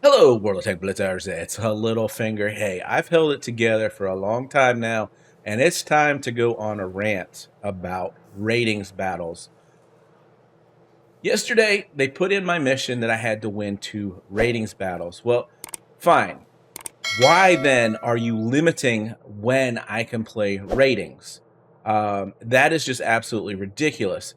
Hello, WOT Blitzers. It's a Littlefinger. Hey, I've held it together for a long time now, and it's time to go on a rant about ratings battles. Yesterday, they put in my mission that I had to win 2 ratings battles. Well, fine. Why then are you limiting when I can play ratings? That is just absolutely ridiculous.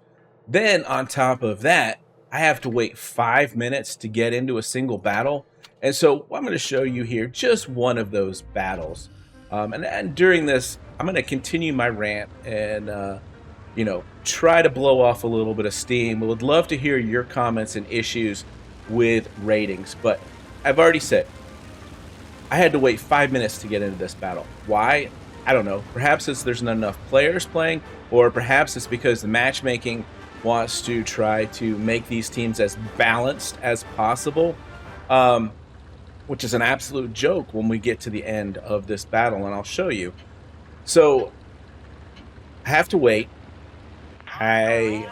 Then, on top of that, I have to wait 5 minutes to get into a single battle. And so I'm going to show you here just one of those battles. And during this, I'm going to continue my rant and, try to blow off a little bit of steam. We would love to hear your comments and issues with ratings. But I've already said, I had to wait 5 minutes to get into this battle. Why? I don't know. Perhaps it's there's not enough players playing, or perhaps it's because the matchmaking wants to try to make these teams as balanced as possible, which is an absolute joke when we get to the end of this battle, and I'll show you. So I have to wait. I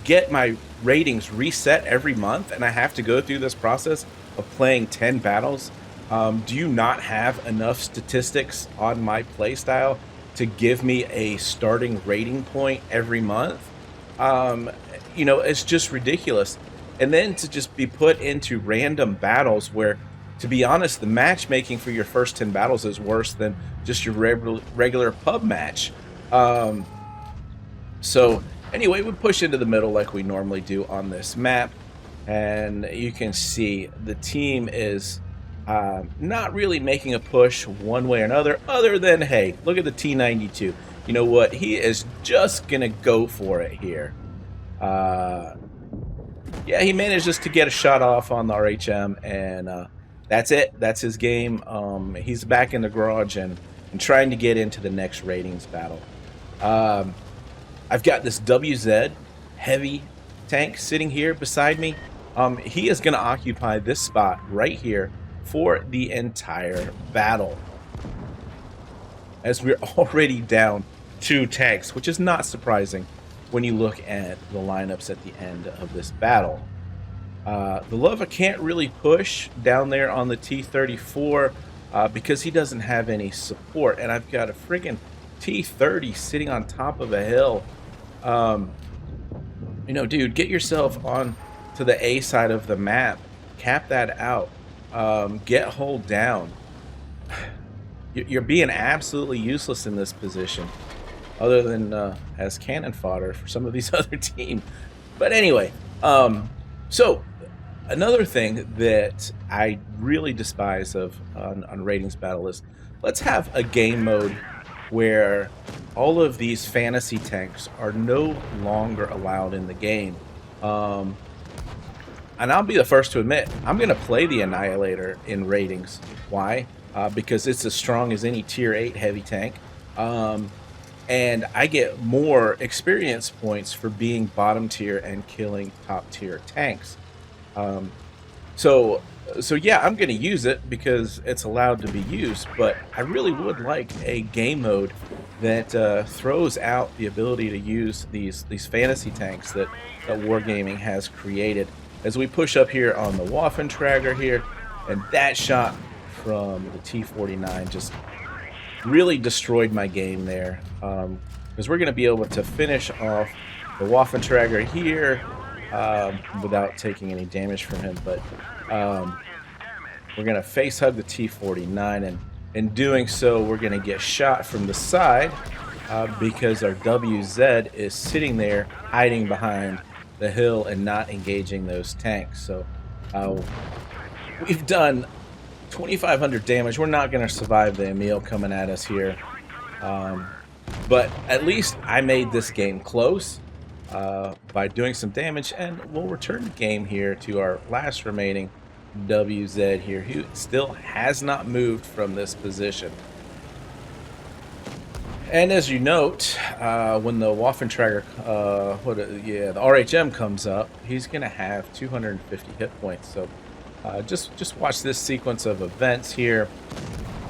get my ratings reset every month, and I have to go through this process of playing 10 battles. Do you not have enough statistics on my playstyle to give me a starting rating point every month? It's just ridiculous. And then to just be put into random battles where, to be honest, the matchmaking for your first 10 battles is worse than just your regular pub match. So anyway, we push into the middle like we normally do on this map. And you can see the team is not really making a push one way or another, other than, hey, look at the T92. You know what? He is just going to go for it here. Yeah, he manages to get a shot off on the RHM, and that's it. That's his game. He's back in the garage and trying to get into the next ratings battle. I've got this WZ heavy tank sitting here beside me. He is going to occupy this spot right here for the entire battle, as we're already down 2 tanks, which is not surprising when you look at the lineups at the end of this battle. The Lova can't really push down there on the T34 because he doesn't have any support, and I've got a friggin' T30 sitting on top of a hill. Dude, get yourself on to the A side of the map, cap that out, get hold down. You're being absolutely useless in this position, other than as cannon fodder for some of these other teams. But anyway, so another thing that I really despise on ratings battle is, let's have a game mode where all of these fantasy tanks are no longer allowed in the game. And I'll be the first to admit, I'm going to play the Annihilator in ratings. Why? Because it's as strong as any tier 8 heavy tank. And I get more experience points for being bottom tier and killing top tier tanks. So yeah, I'm going to use it because it's allowed to be used, but I really would like a game mode that throws out the ability to use these fantasy tanks that Wargaming has created. As we push up here on the Waffentrager here, and that shot from the T49 just really destroyed my game there, because we're going to be able to finish off the Waffentrager here without taking any damage from him, but we're going to face hug the T49, and in doing so we're going to get shot from the side because our WZ is sitting there hiding behind the hill and not engaging those tanks. So we've done 2,500 damage. We're not going to survive the Emil coming at us here, but at least I made this game close by doing some damage, and we'll return the game here to our last remaining WZ here, who still has not moved from this position. And as you note, when the Waffentrager, the RHM comes up, he's going to have 250 hit points. So just watch this sequence of events here.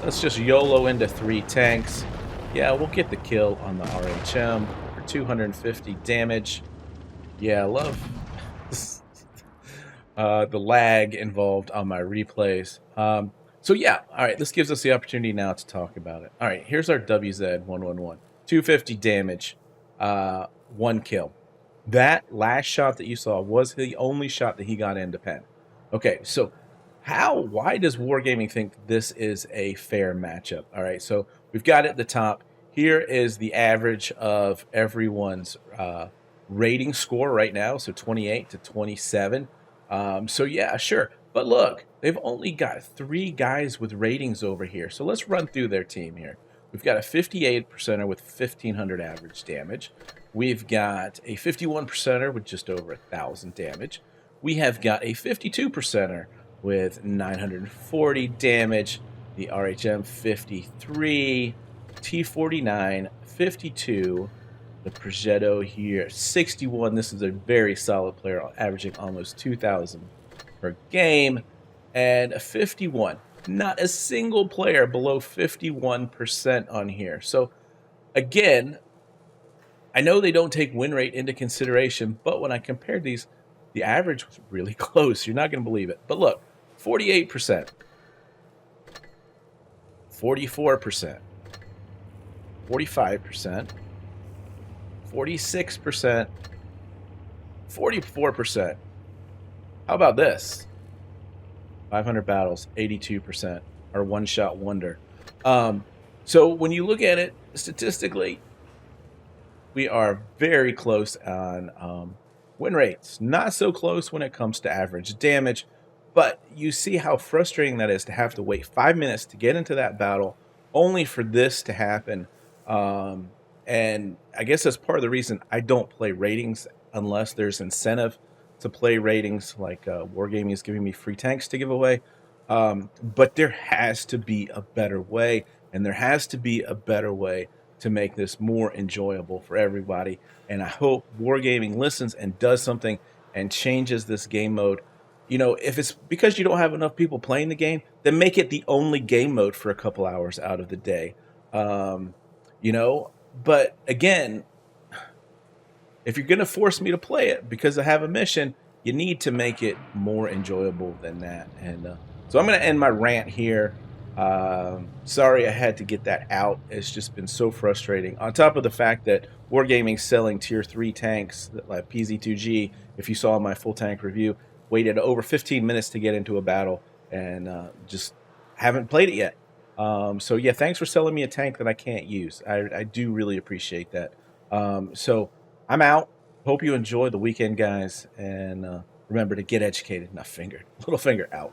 Let's just YOLO into 3 tanks. Yeah, we'll get the kill on the RHM for 250 damage. Yeah, I love the lag involved on my replays. So yeah, all right, this gives us the opportunity now to talk about it. All right, here's our WZ111. 250 damage, 1 kill. That last shot that you saw was the only shot that he got into pen. Okay, so why does Wargaming think this is a fair matchup? All right, so we've got at the top, here is the average of everyone's rating score right now, so 28 to 27. So yeah, sure. But look, they've only got 3 guys with ratings over here. So let's run through their team here. We've got a 58%er with 1,500 average damage. We've got a 51%er with just over 1,000 damage. We have got a 52%er with 940 damage. The RHM 53, T49 52. The Progetto here 61. This is a very solid player, averaging almost 2,000 per game, and a 51. Not a single player below 51% on here. So again, I know they don't take win rate into consideration, but when I compared these, the average was really close. You're not going to believe it. But look, 48%, 44%, 45%, 46%, 44%. How about this? 500 battles, 82%, or one-shot wonder. So when you look at it statistically, we are very close on win rates. Not so close when it comes to average damage, but you see how frustrating that is to have to wait 5 minutes to get into that battle, only for this to happen. And I guess that's part of the reason I don't play ratings unless there's incentive to play ratings, like Wargaming is giving me free tanks to give away. But there has to be a better way, and there has to be a better way to make this more enjoyable for everybody. And I hope Wargaming listens and does something and changes this game mode. You know, if it's because you don't have enough people playing the game, then make it the only game mode for a couple hours out of the day. You know, but again, if you're going to force me to play it because I have a mission, you need to make it more enjoyable than that. And so I'm going to end my rant here. Sorry I had to get that out. It's just been so frustrating. On top of the fact that Wargaming's selling tier 3 tanks, like PZ2G, if you saw my full tank review, waited over 15 minutes to get into a battle and just haven't played it yet. So yeah, thanks for selling me a tank that I can't use. I do really appreciate that. So I'm out. Hope you enjoy the weekend, guys. And remember to get educated, not fingered. Littlefinger out.